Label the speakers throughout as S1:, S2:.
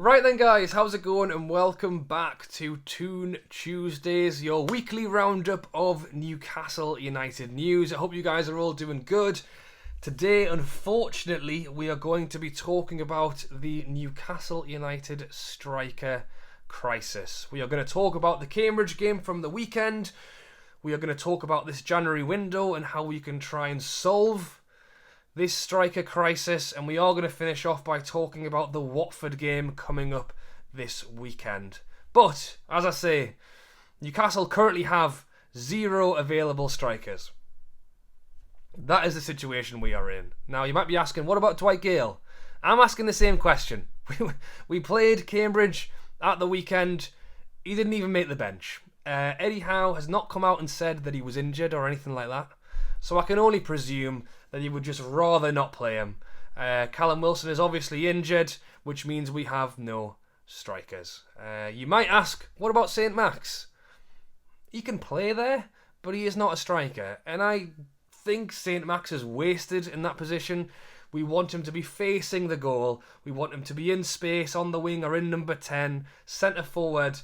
S1: Right then guys, how's it going and welcome back to Toon Tuesdays, your weekly roundup of Newcastle United news. I hope you guys are all doing good. Today, unfortunately, we are going to be talking about the Newcastle United striker crisis. We are going to talk about the Cambridge game from the weekend. We are going to talk about this January window and how we can try and solve this striker crisis, and we are going to finish off by talking about the Watford game coming up this weekend. But, as I say, Newcastle currently have 0 available strikers. That is the situation we are in. Now, you might be asking, what about Dwight Gale? I'm asking the same question. We played Cambridge at the weekend. He didn't even make the bench. Eddie Howe has not come out and said that he was injured or anything like that. So I can only presume that he would just rather not play him. Callum Wilson is obviously injured, which means we have no strikers. You might ask, what about St. Max? He can play there, but he is not a striker. And I think St. Max is wasted in that position. We want him to be facing the goal. We want him to be in space on the wing or in number 10. Centre forward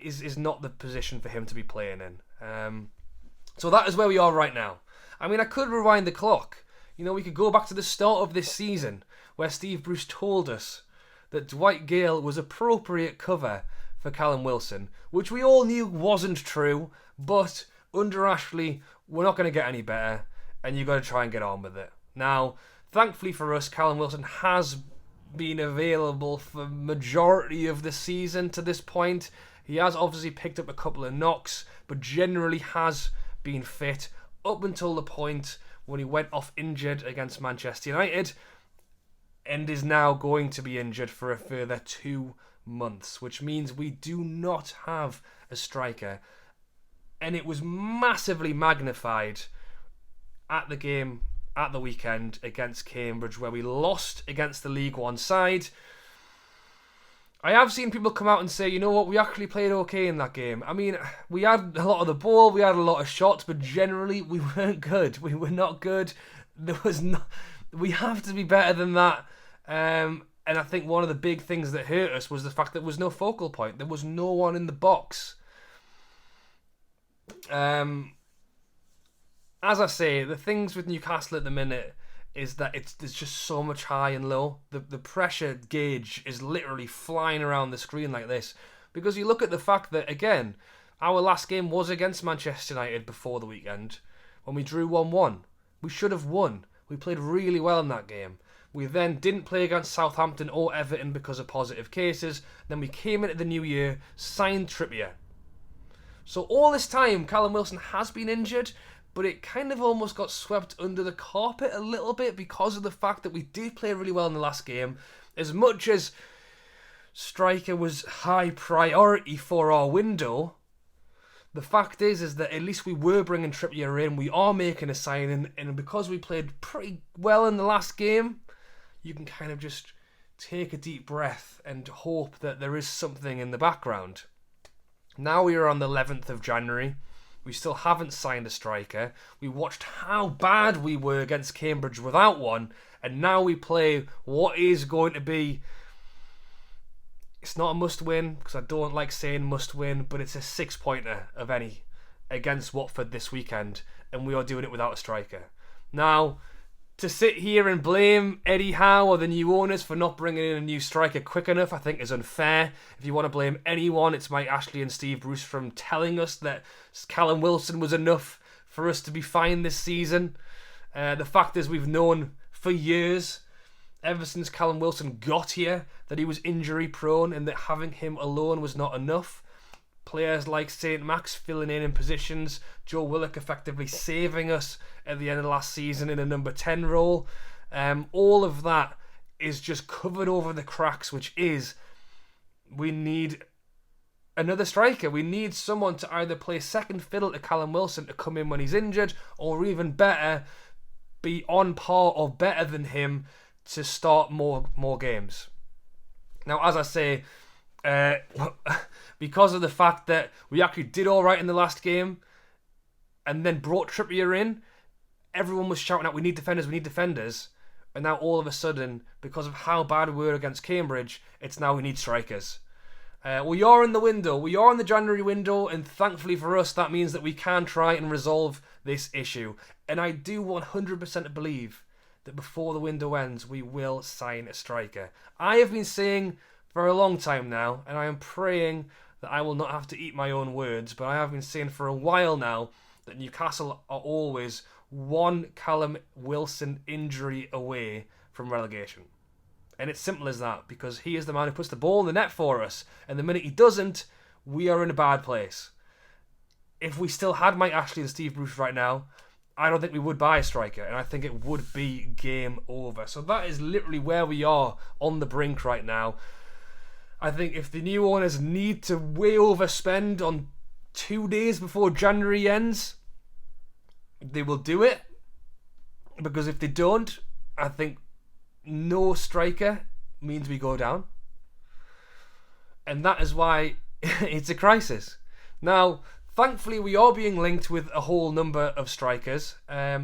S1: is not the position for him to be playing in. So that is where we are right now. I mean, I could rewind the clock. You know, we could go back to the start of this season where Steve Bruce told us that Dwight Gale was appropriate cover for Callum Wilson, which we all knew wasn't true, but under Ashley, we're not going to get any better, and you've got to try and get on with it. Now, thankfully for us, Callum Wilson has been available for majority of the season to this point. He has obviously picked up a couple of knocks, but generally has been fit up until the point when he went off injured against Manchester United and is now going to be injured for a further 2 months, which means we do not have a striker. And it was massively magnified at the game at the weekend against Cambridge, where we lost against the League One side. I have seen people come out and say, you know what, we actually played okay in that game. I mean, we had a lot of the ball, we had a lot of shots, but generally we weren't good. We were not good. We have to be better than that. And I think one of the big things that hurt us was the fact that there was no focal point. There was no one in the box. As I say, the things with Newcastle at the minute is that there's just so much high and low. The pressure gauge is literally flying around the screen like this. Because you look at the fact that, again, our last game was against Manchester United before the weekend, when we drew 1-1. We should have won. We played really well in that game. We then didn't play against Southampton or Everton because of positive cases. Then we came into the new year, signed Trippier. So all this time, Callum Wilson has been injured, but it kind of almost got swept under the carpet a little bit because of the fact that we did play really well in the last game. As much as striker was high priority for our window, the fact is that at least we were bringing Trippier in. We are making a signing, and because we played pretty well in the last game, you can kind of just take a deep breath and hope that there is something in the background. Now we are on the 11th of January. We still haven't signed a striker. We watched how bad we were against Cambridge without one, and now we play what is going to be... It's not a must-win, because I don't like saying must-win, but it's a 6-pointer of any against Watford this weekend, and we are doing it without a striker. Now, to sit here and blame Eddie Howe or the new owners for not bringing in a new striker quick enough, I think is unfair. If you want to blame anyone, it's Mike Ashley and Steve Bruce from telling us that Callum Wilson was enough for us to be fine this season. The fact is, we've known for years, ever since Callum Wilson got here, that he was injury prone and that having him alone was not enough. Players like St. Max filling in positions, Joe Willock effectively saving us at the end of last season in a number 10 role. All of that is just covered over the cracks, which is we need another striker. We need someone to either play second fiddle to Callum Wilson to come in when he's injured, or even better, be on par or better than him to start more games. Now, as I say, because of the fact that we actually did all right in the last game and then brought Trippier in, everyone was shouting out, we need defenders, And now all of a sudden, because of how bad we were against Cambridge, it's now we need strikers. We are in the window. We are in the January window, and thankfully for us, that means that we can try and resolve this issue. And I do 100% believe that before the window ends, we will sign a striker. I have been saying for a long time now, and I am praying that I will not have to eat my own words, but I have been saying for a while now that Newcastle are always one Callum Wilson injury away from relegation. And it's simple as that, because he is the man who puts the ball in the net for us, and the minute he doesn't, we are in a bad place. If we still had Mike Ashley and Steve Bruce right now, I don't think we would buy a striker, and I think it would be game over. So that is literally where we are on the brink right now. I think if the new owners need to way overspend on 2 days before January ends, they will do it. Because if they don't, I think no striker means we go down. And that is why it's a crisis. Now, thankfully, we are being linked with a whole number of strikers,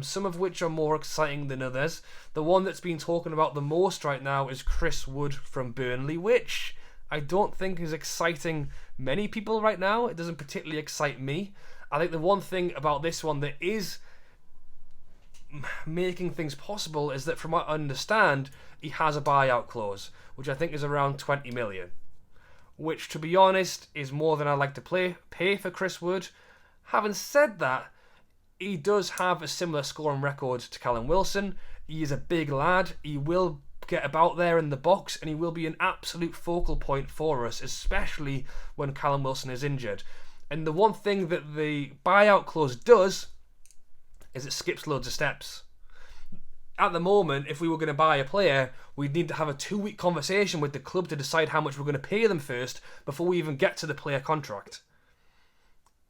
S1: some of which are more exciting than others. The one that's been talking about the most right now is Chris Wood from Burnley, which I don't think is exciting many people right now. It doesn't particularly excite me. I think the one thing about this one that is making things possible is that, from what I understand, he has a buyout clause, which I think is around 20 million. Which, to be honest, is more than I'd like to pay for Chris Wood. Having said that, he does have a similar scoring record to Callum Wilson. He is a big lad. He will get about there in the box, and he will be an absolute focal point for us, especially when Callum Wilson is injured. And the one thing that the buyout clause does is it skips loads of steps. At the moment, if we were going to buy a player, we'd need to have a 2-week conversation with the club to decide how much we're going to pay them first before we even get to the player contract.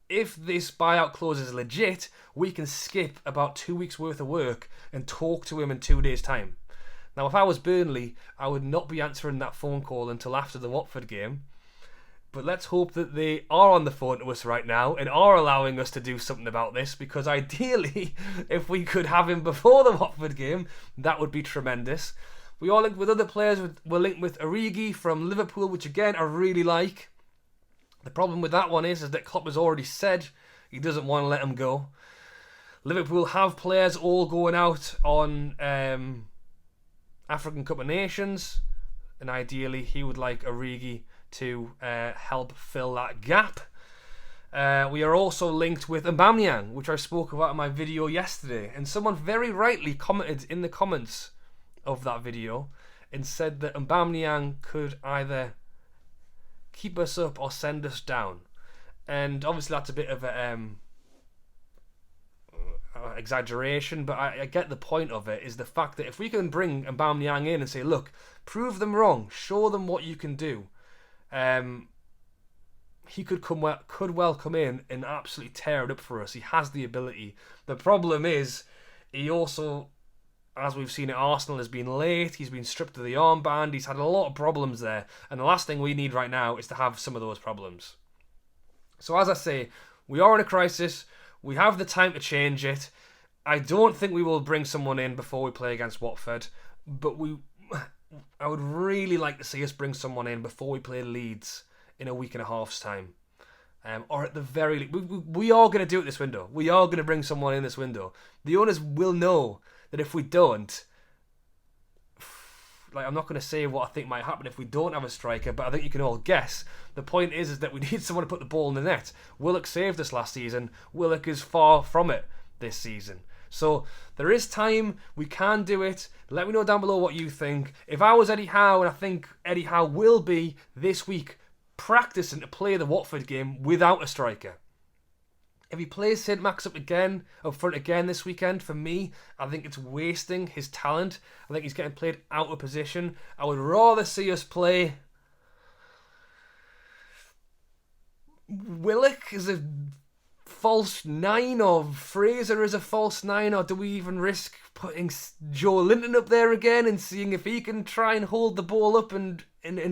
S1: If this buyout clause is legit, we can skip about 2 weeks worth of work and talk to him in 2 days' time. Now, if I was Burnley, I would not be answering that phone call until after the Watford game. But let's hope that they are on the phone to us right now and are allowing us to do something about this, because ideally, if we could have him before the Watford game, that would be tremendous. We are linked with other players. We're linked with Origi from Liverpool, which again I really like. The problem with that one is that Klopp has already said he doesn't want to let him go. Liverpool have players all going out on African Cup of Nations, and ideally he would like Origi to help fill that gap. We are also linked with Aubameyang, which I spoke about in my video yesterday, and someone very rightly commented in the comments of that video and said that Aubameyang could either keep us up or send us down. And obviously that's a bit of a exaggeration, but I get the point of it, is the fact that if we can bring Aubameyang in and say, look, prove them wrong, show them what you can do, he could well come in and absolutely tear it up for us. He has the ability. The problem is, he also, as we've seen at Arsenal, has been late. He's been stripped of the armband. He's had a lot of problems there. And the last thing we need right now is to have some of those problems. So as I say, we are in a crisis. We have the time to change it. I don't think we will bring someone in before we play against Watford, but I would really like to see us bring someone in before we play Leeds in a week and a half's time. Or at the very least, we are going to do it this window. We are going to bring someone in this window. The owners will know that if we don't, I'm not going to say what I think might happen if we don't have a striker, but I think you can all guess. The point is that we need someone to put the ball in the net. Willock saved us last season. Willock is far from it this season. So there is time. We can do it. Let me know down below what you think. If I was Eddie Howe, and I think Eddie Howe will be this week practicing to play the Watford game without a striker. If he plays St Max up front again this weekend, for me, I think it's wasting his talent. I think he's getting played out of position. I would rather see us play Willock as a false 9 or Fraser as a false 9, or do we even risk putting Joe Linton up there again and seeing if he can try and hold the ball up and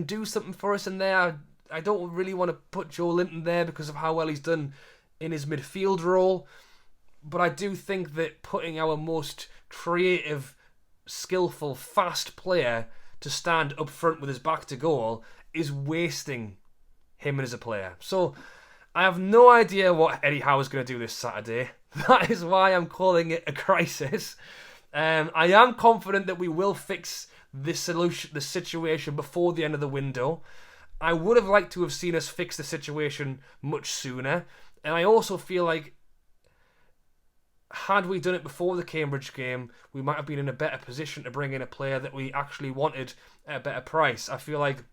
S1: do something for us in there? I don't really want to put Joe Linton there because of how well he's done in his midfield role, but I do think that putting our most creative skillful, fast player to stand up front with his back to goal is wasting him as a player. So I have no idea what Eddie Howe is going to do this Saturday. That is why I'm calling it a crisis. I am confident that we will fix the situation before the end of the window. I would have liked to have seen us fix the situation much sooner. And I also feel like had we done it before the Cambridge game, we might have been in a better position to bring in a player that we actually wanted at a better price. I feel like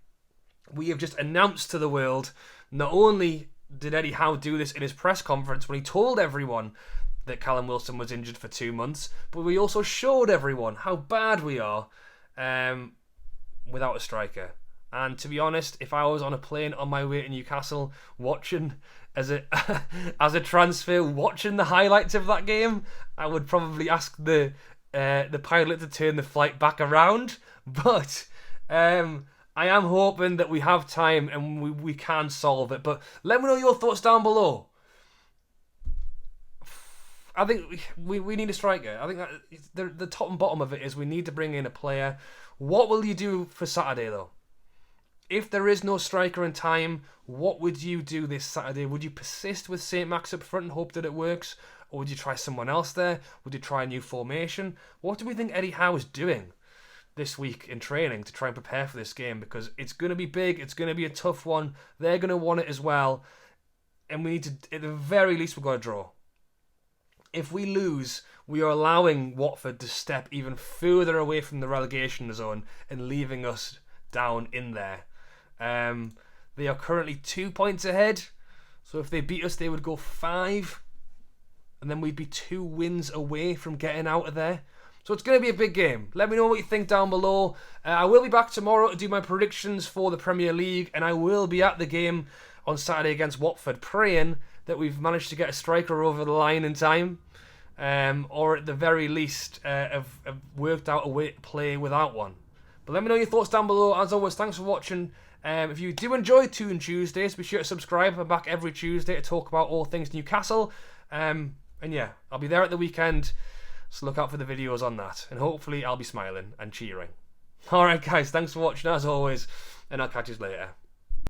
S1: we have just announced to the world, not only did Eddie Howe do this in his press conference when he told everyone that Callum Wilson was injured for 2 months, but we also showed everyone how bad we are without a striker. And to be honest, if I was on a plane on my way to Newcastle watching as a transfer, watching the highlights of that game, I would probably ask the pilot to turn the flight back around. But I am hoping that we have time and we can solve it. But let me know your thoughts down below. I think we need a striker. I think that the top and bottom of it is we need to bring in a player. What will you do for Saturday, though? If there is no striker in time, what would you do this Saturday? Would you persist with St. Max up front and hope that it works? Or would you try someone else there? Would you try a new formation? What do we think Eddie Howe is doing this week in training to try and prepare for this game? Because it's going to be big. It's going to be a tough one. They're going to want it as well. And we need to, at the very least, we've got to draw. If we lose, we are allowing Watford to step even further away from the relegation zone and leaving us down in there. They are currently 2 points ahead. So if they beat us, they would go 5. And then we'd be 2 wins away from getting out of there. So it's going to be a big game. Let me know what you think down below. I will be back tomorrow to do my predictions for the Premier League. And I will be at the game on Saturday against Watford, praying that we've managed to get a striker over the line in time. Or at the very least, have worked out a way to play without one. But let me know your thoughts down below. As always, thanks for watching. If you do enjoy Toon Tuesdays, be sure to subscribe. I'm back every Tuesday to talk about all things Newcastle. And yeah, I'll be there at the weekend, so look out for the videos on that. And hopefully I'll be smiling and cheering. Alright guys, thanks for watching as always, and I'll catch you later.